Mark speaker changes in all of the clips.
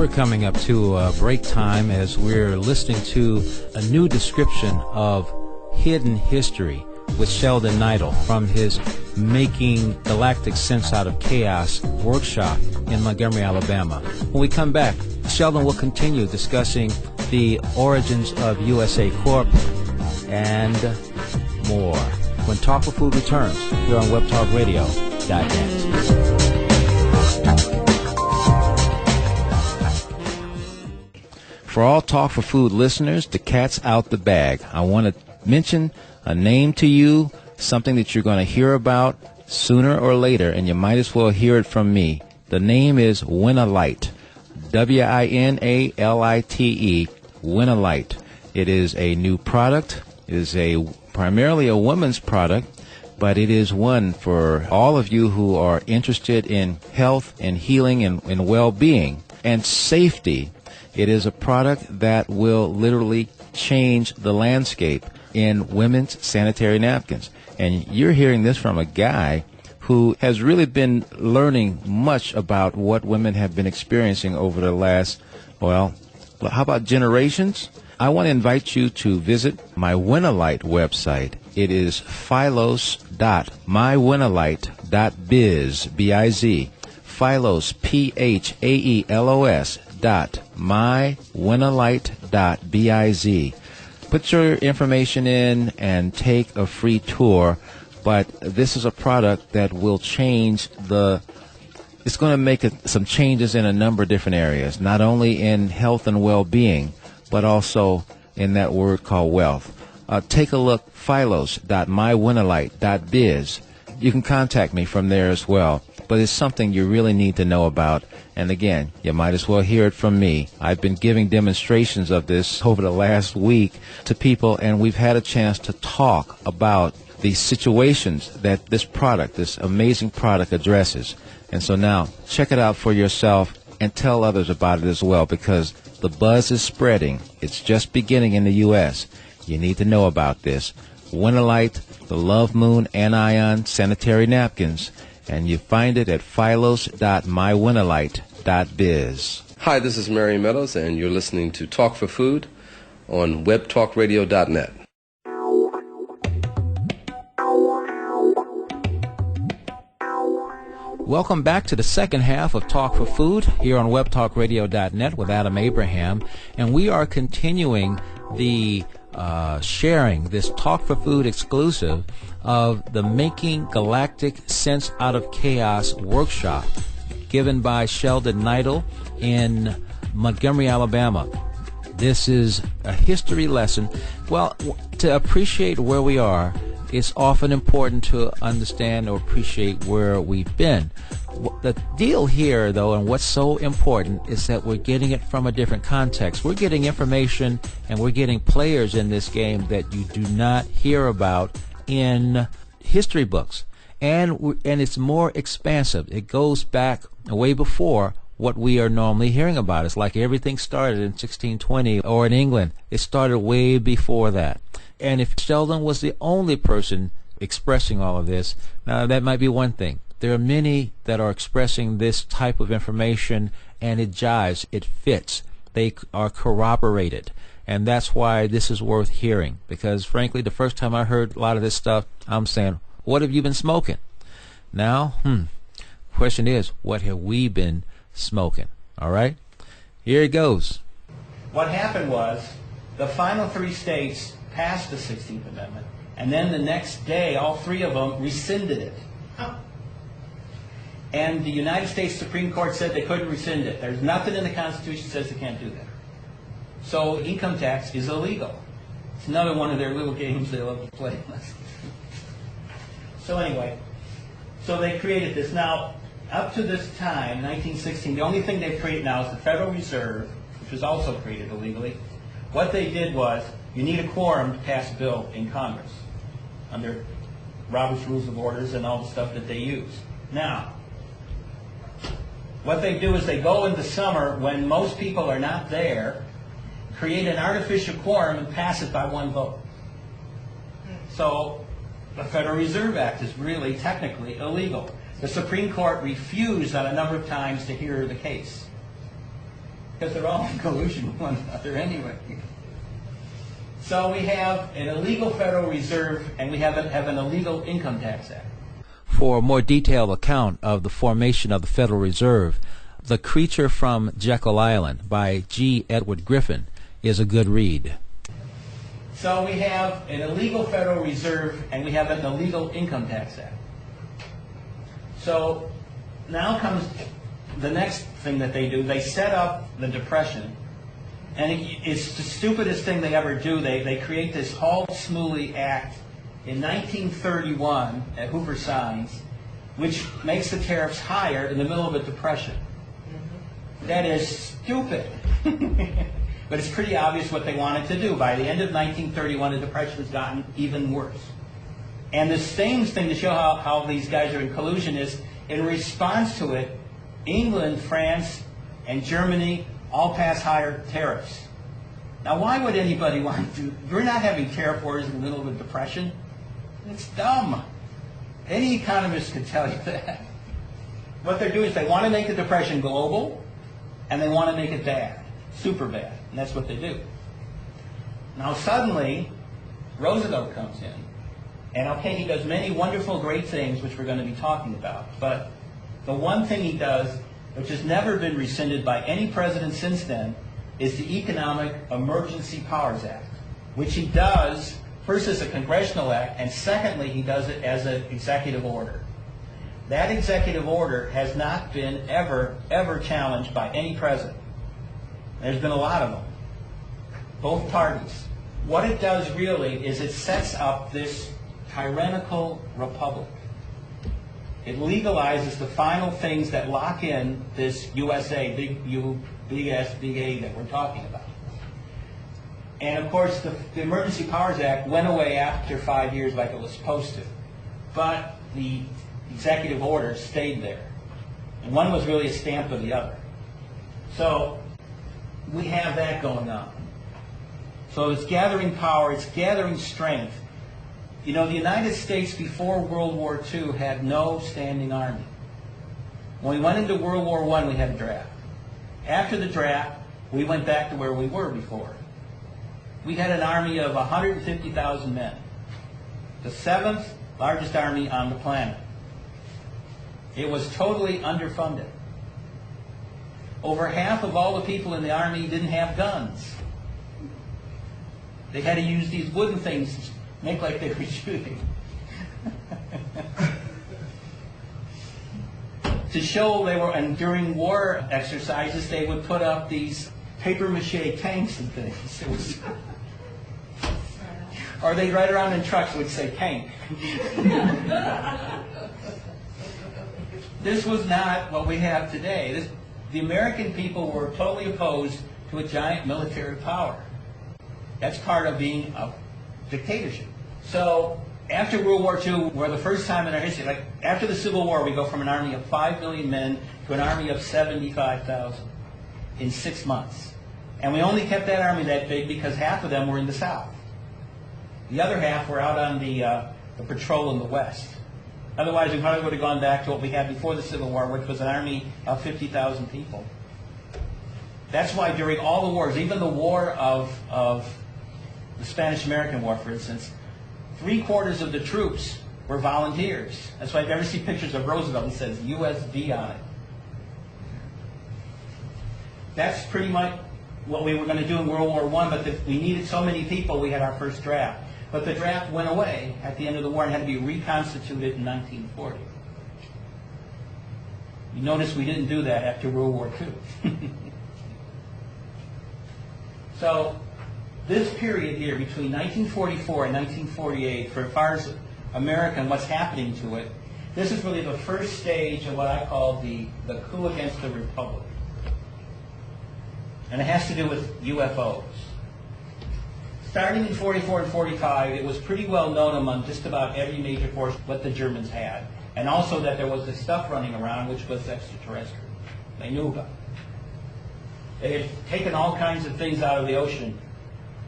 Speaker 1: We're coming up to break time as we're listening to a new description of hidden history with Sheldan Nidle from his Making Galactic Sense Out of Chaos workshop in Montgomery, Alabama. When we come back, Sheldan will continue discussing the origins of USA Corp and more when Talk for Food returns here on WebTalkRadio.net. For all Talk for Food listeners, the cat's out the bag. I want to mention a name to you, something that you're going to hear about sooner or later, and you might as well hear it from me. The name is Winalite, W-I-N-A-L-I-T-E, Winalite. It is a new product. It is primarily a woman's product, but it is one for all of you who are interested in health and healing and well-being and safety. It is a product that will literally change the landscape in women's sanitary napkins. And you're hearing this from a guy who has really been learning much about what women have been experiencing over the last, well, how about generations? I want to invite you to visit my Winalite website. It is philos.mywinalite.biz, B-I-Z. Philos, P-H-A-E-L-O-S .mywinalite.biz. Put your information in and take a free tour, but this is a product that will change it's going to make some changes in a number of different areas, not only in health and well-being, but also in that word called wealth. Take a look, philos.mywinalite.biz. You can contact me from there as well, but it's something you really need to know about. And again, you might as well hear it from me. I've been giving demonstrations of this over the last week to people, and we've had a chance to talk about the situations that this product, this amazing product, addresses. And so now, check it out for yourself and tell others about it as well, because the buzz is spreading. It's just beginning in the U.S. You need to know about this. Winalite, the Love Moon Anion Sanitary Napkins, and you find it at philos.mywinalite.biz.
Speaker 2: Hi, this is Mary Meadows, and you're listening to Talk for Food on WebTalkRadio.net.
Speaker 1: Welcome back to the second half of Talk for Food here on WebTalkRadio.net with Adam Abraham, and we are continuing the sharing this Talk for Food exclusive of the Making Galactic Sense Out of Chaos workshop given by Sheldan Nidle in Montgomery, Alabama. This is a history lesson. Well, to appreciate where we are, it's often important to understand or appreciate where we've been. The deal here, though, and what's so important is that we're getting it from a different context. We're getting information and we're getting players in this game that you do not hear about in history books. And it's more expansive. It goes back way before what we are normally hearing about. It's like everything started in 1620 or in England. It started way before that. And if Sheldan was the only person expressing all of this, now that might be one thing. There are many that are expressing this type of information, and it jives, it fits. They are corroborated. And that's why this is worth hearing. Because frankly, the first time I heard a lot of this stuff, I'm saying, what have you been smoking? Now, question is, what have we been smoking? All right? Here it goes.
Speaker 3: What happened was the final three states passed the 16th Amendment, and then the next day, all three of them rescinded it. And the United States Supreme Court said they couldn't rescind it. There's nothing in the Constitution that says they can't do that. So income tax is illegal. It's another one of their little games they love to play. So anyway, so they created this. Now, up to this time, 1916, the only thing they've created now is the Federal Reserve, which was also created illegally. What they did was, you need a quorum to pass a bill in Congress under Robert's Rules of Orders and all the stuff that they use. Now, what they do is they go in the summer when most people are not there, create an artificial quorum and pass it by one vote. So the Federal Reserve Act is really technically illegal. The Supreme Court refused on a number of times to hear the case. because they're all in collusion with one another anyway. So we have an illegal Federal Reserve, and we have an illegal Income Tax Act.
Speaker 1: For a more detailed account of the formation of the Federal Reserve, The Creature from Jekyll Island by G. Edward Griffin is a good read.
Speaker 3: So we have an illegal Federal Reserve, and we have an illegal Income Tax Act. So now comes the next thing that they do. They set up the Depression, and it's the stupidest thing they ever do. They create this Hall-Smolley Act in 1931 that Hoover signs, which makes the tariffs higher in the middle of a depression. That is stupid. But it's pretty obvious what they wanted to do. By the end of 1931, the depression has gotten even worse. And the same thing to show how these guys are in collusion is, in response to it, England, France, and Germany all pass higher tariffs. Now, why would anybody want to? We're not having tariff wars in the middle of a depression. It's dumb. Any economist could tell you that. What they're doing is they want to make the depression global, and they want to make it bad, super bad, and that's what they do. Now, suddenly, Roosevelt comes in, and okay, he does many wonderful, great things, which we're going to be talking about, but the one thing he does, which has never been rescinded by any president since then, is the Economic Emergency Powers Act, which he does first as a congressional act, and secondly, he does it as an executive order. That executive order has not been ever challenged by any president. There's been a lot of them, both parties. What it does really is it sets up this tyrannical republic. It legalizes the final things that lock in this USA, big U, big S, big A that we're talking about. And of course, the Emergency Powers Act went away after 5 years like it was supposed to. But the executive order stayed there. And one was really a stamp of the other. So we have that going on. So it's gathering power, it's gathering strength. You know, the United States before World War II had no standing army. When we went into World War I, we had a draft. After the draft, we went back to where we were before. We had an army of 150,000 men, the 7th largest army on the planet. It was totally underfunded. Over half of all the people in the army didn't have guns. They had to use these wooden things to make like they were shooting. To show they were, and during war exercises, they would put up these papier-mâché tanks and things. It was, or they'd ride around in trucks that would say tank. This was not what we have today. The American people were totally opposed to a giant military power. That's part of being a dictatorship. So after World War II, we're the first time in our history, like after the Civil War, we go from an army of 5 million men to an army of 75,000 in 6 months. And we only kept that army that big because half of them were in the South. The other half were out on the patrol in the West. Otherwise, we probably would have gone back to what we had before the Civil War, which was an army of 50,000 people. That's why during all the wars, even the war of the Spanish-American War, for instance, 3/4 of the troops were volunteers. That's why if you ever see pictures of Roosevelt, it says USD on it. That's pretty much what we were going to do in World War I, but we needed so many people, we had our first draft. But the draft went away at the end of the war and had to be reconstituted in 1940. You notice we didn't do that after World War II. So this period here between 1944 and 1948, for as far as America and what's happening to it, this is really the first stage of what I call the coup against the Republic. And it has to do with UFOs. Starting in 44 and 45, it was pretty well known among just about every major force what the Germans had. And also that there was this stuff running around which was extraterrestrial. They knew about it. They had taken all kinds of things out of the ocean.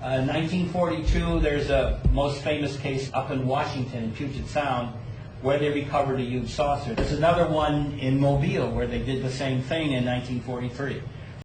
Speaker 3: In 1942, there's a most famous case up in Washington, in Puget Sound, where they recovered a huge saucer. There's another one in Mobile where they did the same thing in 1943.